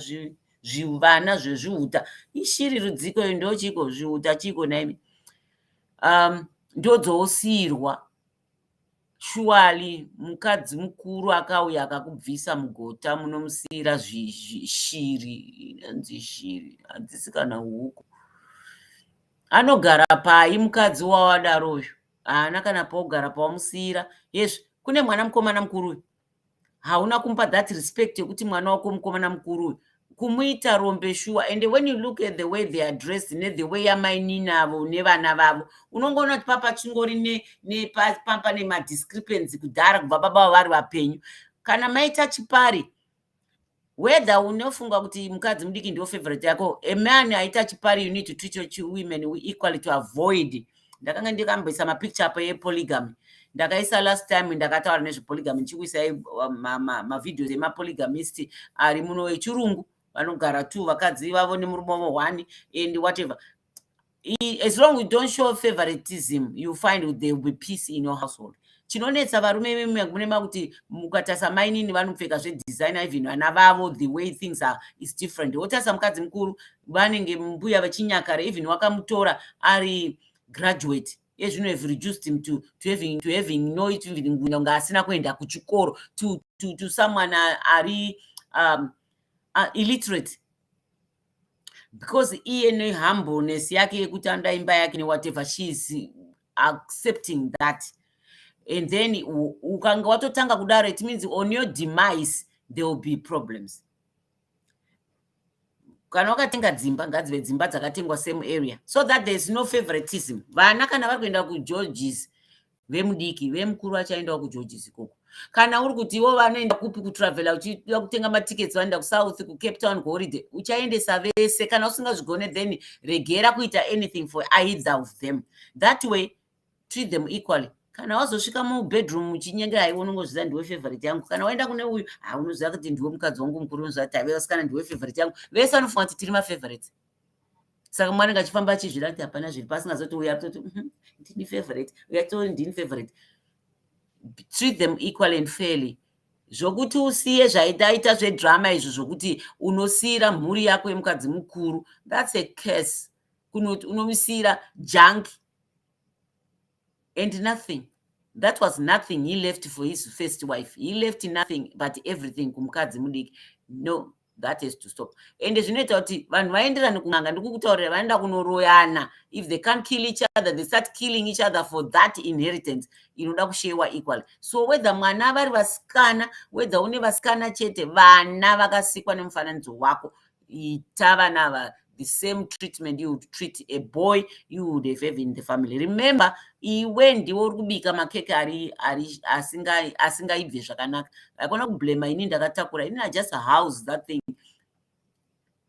zvivana zvezvihuta ishiri rudziko ndochiko zvihuta chiko naimi ndodzosirwa shuwali mukadzi mukuru akauya akakubvisa mugota munomusira shiri hanzi shiri hadzisi kana huku anogara pai mukadzi wawadaroyo haana kana paugara pawamusira yezvi kune mwana mukomana mukuru hauna kumupa that respect yekuti mwana wako mukomana mukuru kumuita rombe shuwa and when you look at the way they are dressed the way yamaininavo nevana vavo unongoona kuti papa chingori nepampa nemadiscrepancy kudhara kubva baba vari vapenyu kana maita chipari whether unofunga kuti mukadzi mudiki ndio favorite yako a man aita chipari you need to treat your women equally to avoid ndakanga ndikamboisa mapicture apo epolygamy ndakaisa last time ndakataura nezvepolygamy ndichikuisai mavideos emapolygamist ari muno wechirungu vanogara 2 vakadzi vavo nemurume wavo 1 and whatever as long as you don't show favoritism you find there will be peace in your household chinonetsa varume munema kuti mukatasa mainini vanopfeka zvedesigner even vana vavo the way things are is different wotasa mukadzi mukuru vanenge mbuya vachinyakare even wakamutora ari graduate ezvino have reduced him to having no even ngunga asina kuenda kuchikoro to someone ari illiterate because iye nehumbleness yake yekuti anda imba yake ne whatever she is accepting that and then ukanga watotanga kudaro it means on your demise there will be problems kana wakatenga dzimba ngadzive dzimba dzakatengwa same area so that there is no favoritism vana kana vari kuenda kugeorges vemudiki vemukuru vachaendawo kugeorges ikoko kana uri kuti ivo vanoenda kupi kutravela uchida kutenga matickets vanoenda kusouth kucape town kuholiday uchaendesa vese kana usingazvigone then regera kuita anything for either of them that way treat them equally kana wazosvika mubedroom uchinyengera haiwa unongozviziva ndiwe favorite yangu kana waenda kune uyu unoziva kuti ndiwe mukadzi wangu mukuru unoziva kuti haivasikana ndiwe favorite yangu vese vanofunga kuti tiri mafavorite saka mwanenge achifamba achizvira kuti hapana zviri pasingazoti uya toti ndini favorite uya tori ndini favorite treat them equally and fairly zvokuti usiye zvaitaita zvedrama izvo zvokuti unosiyira mhuri yako yemukadzi mukuru that's a curse kunoti unomusiyira junk and nothing that was nothing he left for his first wife he left nothing but everything kumukadzi mudiki no that has to stop and zvinoita kuti vanhu vaenderane kun'anga ndikukutaurira vanoenda kunoroyana if they can't kill each other they start killing each other for that inheritance inoda kushewa equally so whether mwana vari vasikana whether une vasikana chete vana vakasikwa nemufananidzo wako ita vana the same treatment you would treat a boy you would have in the family remember iwe ndiwo uri kubika makeke ari asingaibve zvakanaka akona kublema ini ndakatakura ini just a house that thing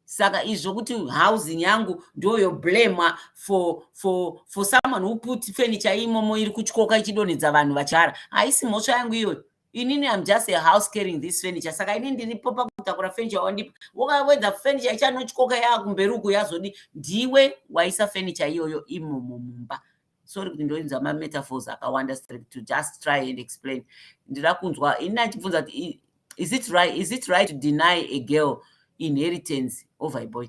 saka izvo kuti housing yangu ndio yo blame for someone who put furniture imomo iri kuchikoka ichidonedza vanhu vachara haisi mhosva yangu iyoyo inini I'm just a house carrying this furniture saka ini ndiripo pakutakura furniture wandipa whether furniture ichanochikoka yakumberi uku yazodi ndiwe waisa furniture iyoyo imomo mumba sorry kuti ndoinza mametaphors akawanda to just try and explain ndira kunzwa ini achibvunza kuti is it right to deny a girl inheritance over a boy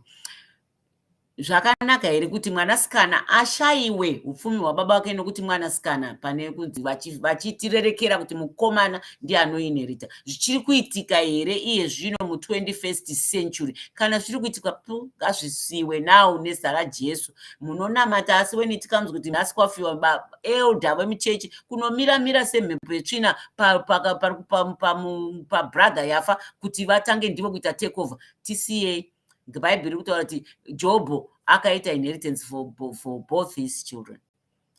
zvakanaka here kuti mwanasikana ashayiwe upfumi hwababa wake nokuti mwanasikana pane kunzi vachitirerekera kuti mukomana ndiye anoinherita? Zvichiri kuitika here iye zvino mu21st century? Kana zviri kuitika, ngazvisiwe nawo nezita raJesu. Munonamata, asi weni tikanzwa kuti nhasi kwafiwa vaelda vemuchechi kunomira semhepo yetsvina pabrother yafa kuti vatange ndivo kuita take over. Tisiyei. Bhaibheri kutaura kuti Jobho akaita inheritance for both his children,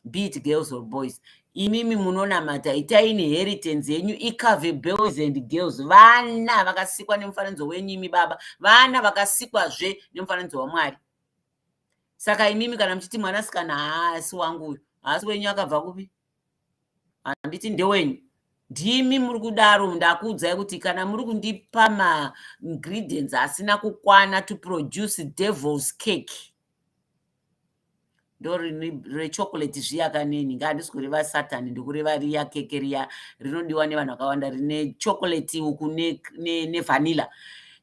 be it girls or boys. Imimi munonamata, itai inheritance yenyu ikave boys and girls, vana vakasikwa nemufananidzo wenyu imi baba, vana vakasikwazve nemufananidzo waMwari. Saka imimi kana muchiti mwanasikana haasi wangu uyu, haasi wenyu akabva kupi? Handiti ndewenyu. Ndimi muri kudaro, ndakuudzai kuti kana muri kundipa ma-ingredients asina kukwana to produce devil's cake, ndo rechocolate zviya kaneni, ngandisi kureva satani, ndikureva riya keke riya rinodiwa nevanhu vakawanda, rine chocolate uku nevanilla.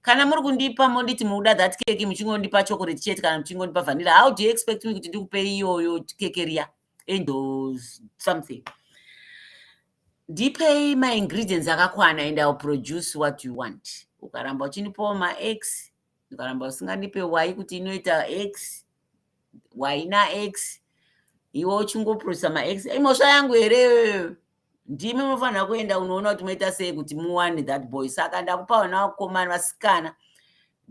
Kana muri kundipa monditi muda that cake muchingondipa chocolate chete kana muchingondipa vanilla, how do you expect me kuti ndikupe iyoyo keke riya and something? Ndipei ma-ingredients akakwana and I'll produce what you want. Ukaramba uchinipawo ma-x, ukaramba usingandipe y kuti inoita x, y na-x, iwo uchingoprodusa ma-x. Imhosva yangu here, ndimi munofanira kuenda unoona kuti moita sei kuti muwane that boy. Saka ndakupa vana vakomana vasikana,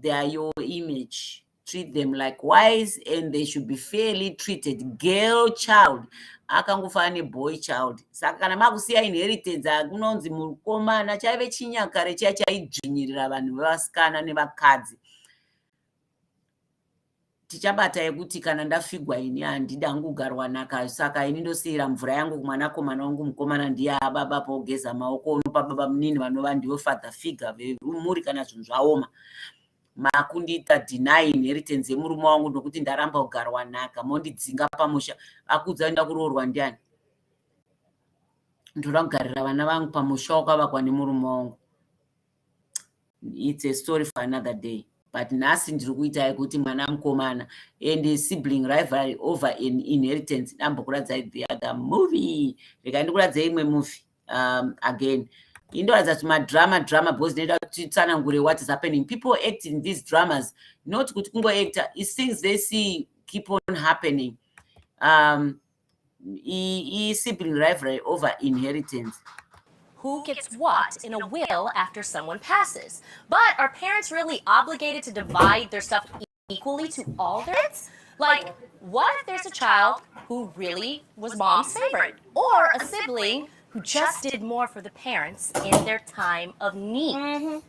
they are your image. Treat them like wise and they should be fairly treated. Girl child akangofana neboy child. Saka kana makusiya inheritance kunonzi mukomana chaive chinyakare chiya chaidzvinyirira vanhu vevasikana nevakadzi. Tichabata yekuti kana ndafigwa ini handidi hangu kugarwa naka, saka ini ndosiyira mvura yangu kumwanakomana wangu mukomana ndiye ababa pogeza maoko, unopa baba munini vanova ndivo father figure vemhuri kana zvinhu zvaoma. Makundiita deny inheritance yemurume wangu nokuti ndaramba kugarwa naka, mondidzinga pamusha. Akudza enda kuroorwa ndiani? Ndoda kugarira vana vangu pamusha wakavakwa nemurume wangu. It's a story for another day. But nhasi ndiri kuita kuti mwana mukomana and sibling rivalry over an inheritance. Ndambokuradzai the other movie. Reka ndikuradze imwe movie again. Indoradza kuti drama because ndinoda kuti tsanangure what is happening. People act in these dramas not kuti kungoacta, it's things they see keep on happening. Sibling rivalry over inheritance.
Who gets what in a will after someone passes? But are parents really obligated to divide their stuff equally to all their kids? Like, what if there's a child who really was mom's favorite? Or a sibling who just did more for the parents in their time of need?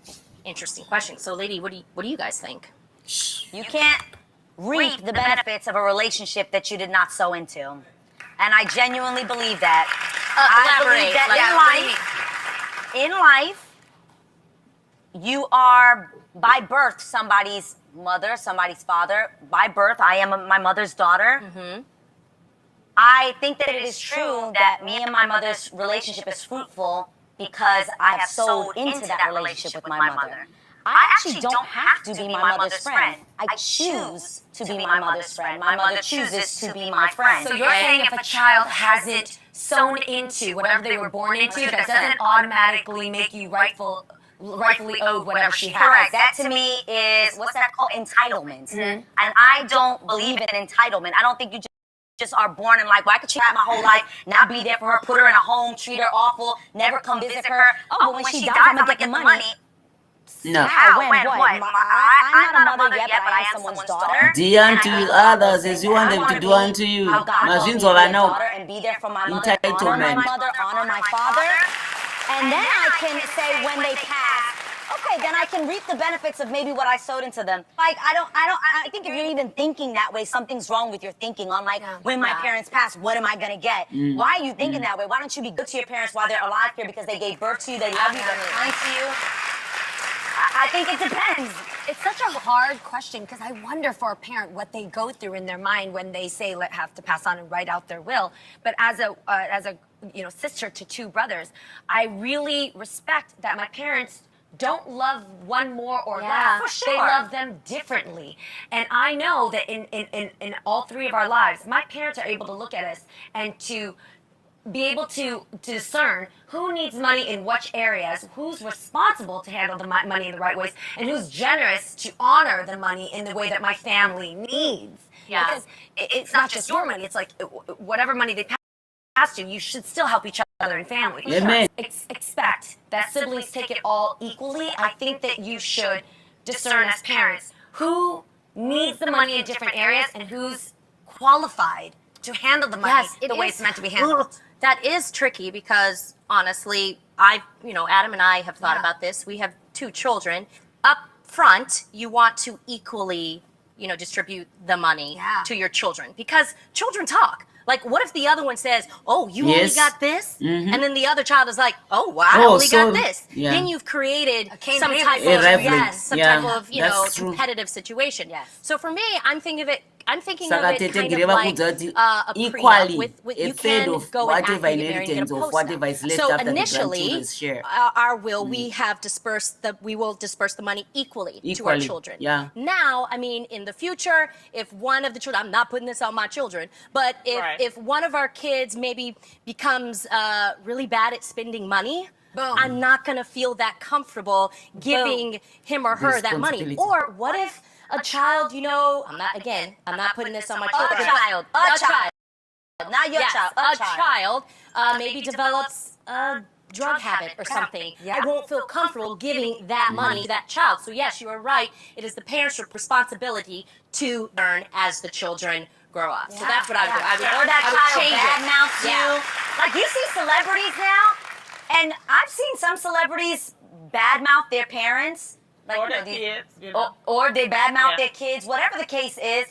Interesting question. So, lady, what do you guys think?
You can't reap the benefits of a relationship that you did not sow into. And I genuinely believe that. I believe that in life, you are by birth somebody's mother, somebody's father. By birth, I am my mother's daughter. I think that it is true that me and my mother's relationship is fruitful because I have sowed into that relationship with my mother. I actually don't have to be my mother's friend. I choose to be my mother's friend. My mother chooses to be my friend.
So you're saying if a child hasn't sown into whatever they were born into, that doesn't automatically make you rightfully owed whatever she has?
Correct. That to me is, what's that called? Entitlement. And I don't believe in entitlement. I don't think you just are born and like, well, I could treat her my whole life, not be there for her, put her in a home, treat her awful, never come visit her. Oh, but when she dies, I'm gonna get the money.
No.
How? When? What? I'm not a mother yet, but I am someone's daughter.
Do unto others as you want them to do unto you.
Mazvinzwa vana and be there for my mother, honor my mother, honor my father. And then I can say when they pass, okay, then I can reap the benefits of maybe what I sowed into them. Like, I think if you're even thinking that way, something's wrong with your thinking on like, when my parents pass, what am I gonna get? Why are you thinking that way? Why don't you be good to your parents while they're alive here because they gave birth to you, they love you, they're kind to you? I think it depends.
It's such a hard question because I wonder for a parent what they go through in their mind when they say have to pass on and write out their will. But as a sister to two brothers, I really respect that my parents don't love one more or
Yeah,
less.
for
They
sure.
love them differently. And I know that in all three of our lives, my parents are able to look at us and to be able to discern who needs money in which areas, who's responsible to handle the money in the right ways, and who's generous to honor the money in the way that my family needs.
Yeah.
Because it's not just your money, it's like whatever money they pass to, you should still help each other in family.
Amen.
Expect that siblings take it all equally. I think that you should discern as parents who needs the money in different areas and who's qualified to handle the money the way it's meant to be handled.
That is tricky because honestly, Adam and I have thought about this. We have 2 children. Up front, you want to equally, distribute the money to your children because children talk. Like, what if the other one says, "Oh, you only got this," and then the other child is like, "Oh, well, I only got this."
Yeah.
Then you've created some
Cain
type
and
of
Abel.
type of
That's true.
competitive situation.
Yes.
So for me, I'm thinking of it
Saka
kind
tete
of
Gire
like
vakudza kuti
a
equally
prenup with
a
you
third
can
of
go and
whatever
act and get married and get
inheritance
a
of
post
whatever
now.
is left
So
after the
initially,
grandchildren's share.
our will we have we will disperse the money equally to our
Equally,
children.
yeah.
Now, I mean, in the future, if one of the children, I'm not putting this on my children, but if one of our kids maybe becomes really bad at spending money,
Boom.
I'm not going to feel that comfortable giving him or her that money.
Responsibility.
Or what if a child, I'm not putting this on my children.
A child. Not your
Yes,
child.
a child maybe develops a drug habit or something.
Yeah.
I won't feel comfortable giving that money to that child. So yes, you are right. It is the parents' responsibility to learn as the children grow up. So that's what I would do.
Or that
I would
child
change it.
badmouths you.
Yeah.
Like you see celebrities now, and I've seen some celebrities badmouth their parents. Like,
Or their
these-
kids,
or they badmouth
Yeah.
their kids. Whatever the case is,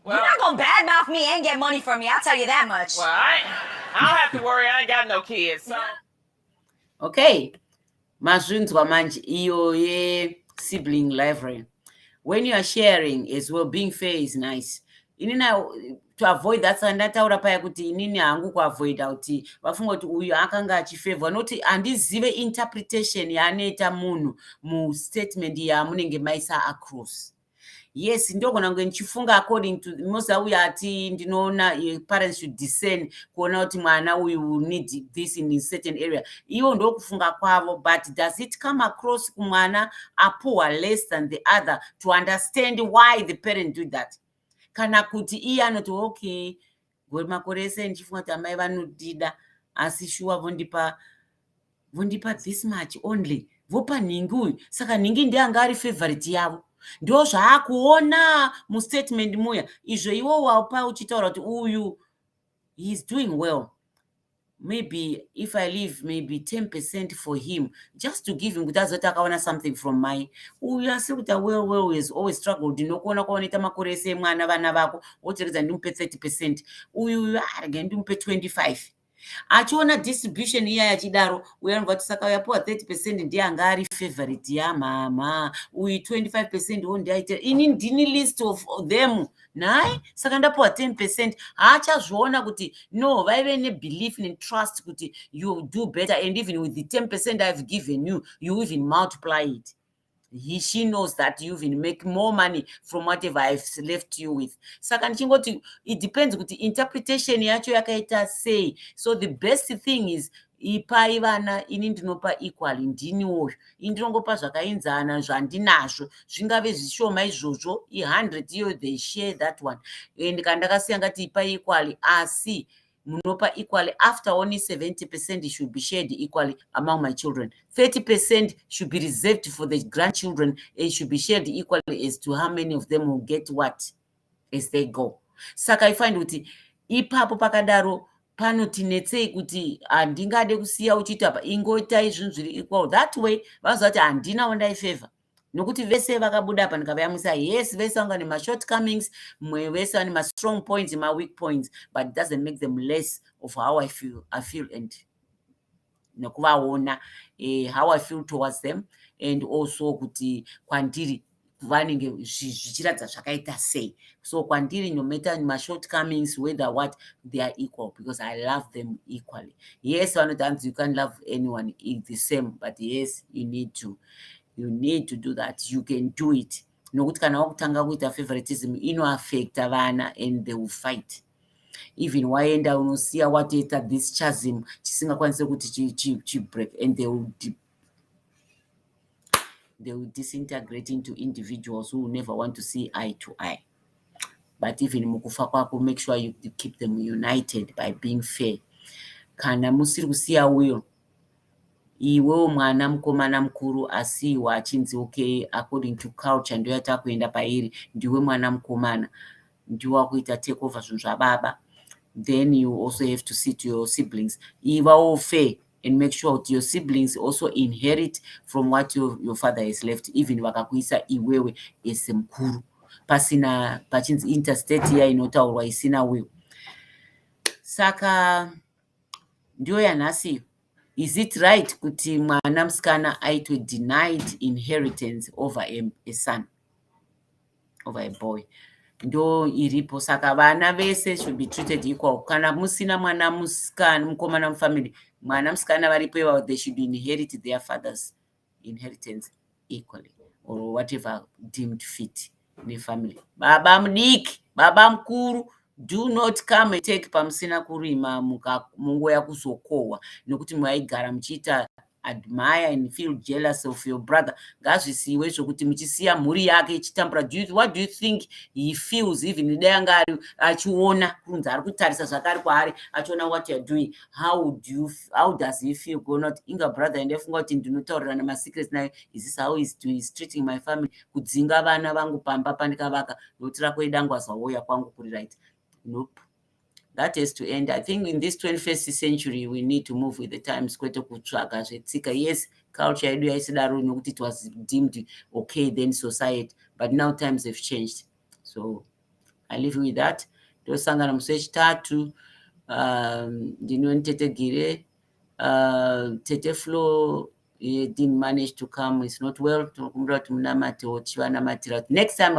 Well-
you're not gonna badmouth me and get money from me. I'll tell you that much.
Well, I don't have to worry. I ain't got no kids. So.
Okay, mazvinzwa manje iyo sibling library. When you are sharing as well, being fair is nice. To avoid that, ndataura paya kuti inini hangu kuavoida kuti vafunga kuti uyu akanga achifavor noti handizive interpretation yaanoita munhu mustatement yamunenge maisa across. Yes, ndogona kunge ndichifunga according to moza uyu ati ndinoona parents should discern kuona kuti mwana uyu will need this in a certain area. Iwo ndokufunga kwavo, but does it come across kumwana apoor less than the other to understand why the parent do that? Kana kuti iye anoti okay, gore makore ese ndichifunga kuti amai vanodida asi shuwa vondipa this much only, vopa nhingi uyu, saka nhingi ndianga ari favorite yavo. Ndo zvaakuona mustatement muya izvo iwo wapa uchitaura kuti uyu he's doing well. Maybe if I leave maybe 10% for him, just to give him kuti azoti akaona something from my uyu asi kuti well has always struggled. Ndinokuona kwaonoita makore ese mwana vana vako woteredza ndimupe 30%, uyu arege ndimupe 25%. Achiona distribution iya yachidaro uya anobva kuti saka uyapuwa 30% ndiye anga ari favorite yamama, uyu 25% wo ndiaite ini ndini list of them nai, saka ndapuwa 10%. Haachazviona kuti no, vaive nebelief netrust kuti you do better, and even with the 10% I've given you, you even multiply it. She knows that you even make more money from whatever I've left you with. Saka ndichingoti it depends kuti interpretation yacho yakaita sei. So the best thing is ipai vana ini ndinopa equally, ndini uyu indinongopa zvakaenzana zvandinazvo, zvingave zvishoma izvozvo 100 iyo they share that one. And kandakasiya ngati ipai equally, asi munopa equally after only 70% should be shared equally among my children. 30% should be reserved for the grandchildren and should be shared equally as to how many of them will get what as they go. Saka I find kuti ipapo pakadaro panotinetsei kuti handingade kusiya uchiti apa ingoitai zvinhu zviri equal. That way vazoziva kuti handina wandaifavor. Nokuti vese vakabuda apa ndikavayamwisa, yes, vese vanga nema shortcomings, mwe vese vane ma strong points, ma weak points, but it doesn't make them less of how I feel and nokuvaona how I feel towards them, and also kuti kwandiri vanenge zvichiratidza zvakaita sei. So kwandiri no matter my shortcomings, whether what, they are equal because I love them equally. Yes, one of the times you can't love anyone the same, but yes, you need to You need to do that. You can do it. Nokuti kana wakutanga kuita favoritism inoaffecta vana and they will fight. Even waenda unosiya watoita this chasm chisingakwanise kuti chibreak, and they will disintegrate into individuals who will never want to see eye to eye. But even mukufa kwako, make sure you keep them united by being fair. Kana musiri kusiya uyo, iwewo mwana mukomana mukuru asiwa achinzi okay, according to culture ndo yatakuenda pairi, ndiwe mwana mukomana, ndiwe wakuita take over zvinhu zvababa. Then you also have to see to your siblings. Ivawo fair and make sure that your siblings also inherit from what your father has left, even vakakuisa iwewe esemukuru. Pasina pachinzi interstate iya inotaurwa isina will. Saka ndiyo yanhasi. Is it right kuti mwana musikana aitwe denied inheritance over a son, over a boy? Ndo iripo. Saka vana vese should be treated equal. Kana musina mwana musikana mukomana mufamily, mwana musikana varipo ivawo, they should inherit their father's inheritance equally, or whatever deemed fit in the family. Baba mudiki, baba mukuru, do not come and take pamusina kurima mungo yakuzokohwa nokuti mwaigara muchiita admire and feel jealous of your brother. Ngazvisiwe zvokuti muchisiya mhuri yake ichitambura. What do you think he feels even dai anga achiona kunzi ari kutarisa zvakare kwaari achiona what you're doing? How does he feel? Gonot inga brother and efunga kuti ndinotaurirana masecrets nayo. Is this how he's treating my family? Kudzinga vana vangu pamba pandikavaka nokuti rako idangwa zvauya kwangu kuri right? Nope. That has to end. I think in this 21st century, we need to move with the times. Kwete kutsvaga zvetsika. Yes, culture yedu yaisidaro nokuti it was deemed okay then society, but now times have changed. So I live with that. Tosangana musi wechitatu, ndinoni Tete Gire, Tete Flo didn't manage to come. It's not well. Next time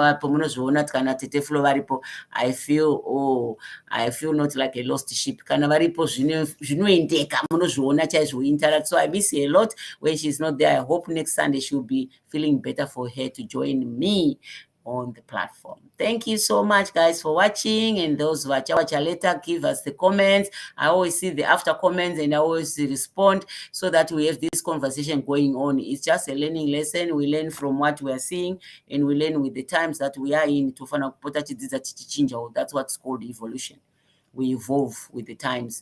Tete Flo varipo, I feel not like a lost sheep. Kana varipo zvinoendeka munozviona chaizvo interact. So I miss her a lot when she's not there. I hope next Sunday she'll be feeling better for her to join me on the platform. Thank you so much, guys, for watching. And those who watch later, give us the comments. I always see the after comments and I always respond so that we have this conversation going on. It's just a learning lesson. We learn from what we are seeing and we learn with the times that we are in. That's what's called evolution. We evolve with the times.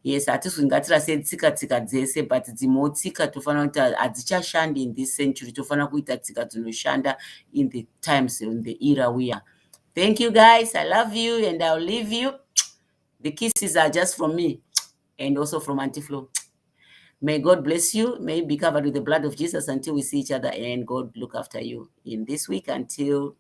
Yes, hatiswingatira setsika tsika dzese, but dzimwe tsika tofana kuti hadzichashandi in this century. Tofana kuita tsika dzinoshanda in the times, in the era we are. Thank you, guys. I love you and I'll leave you. The kisses are just from me and also from Auntie Flo. May God bless you. May you be covered with the blood of Jesus until we see each other, and God look after you in this week until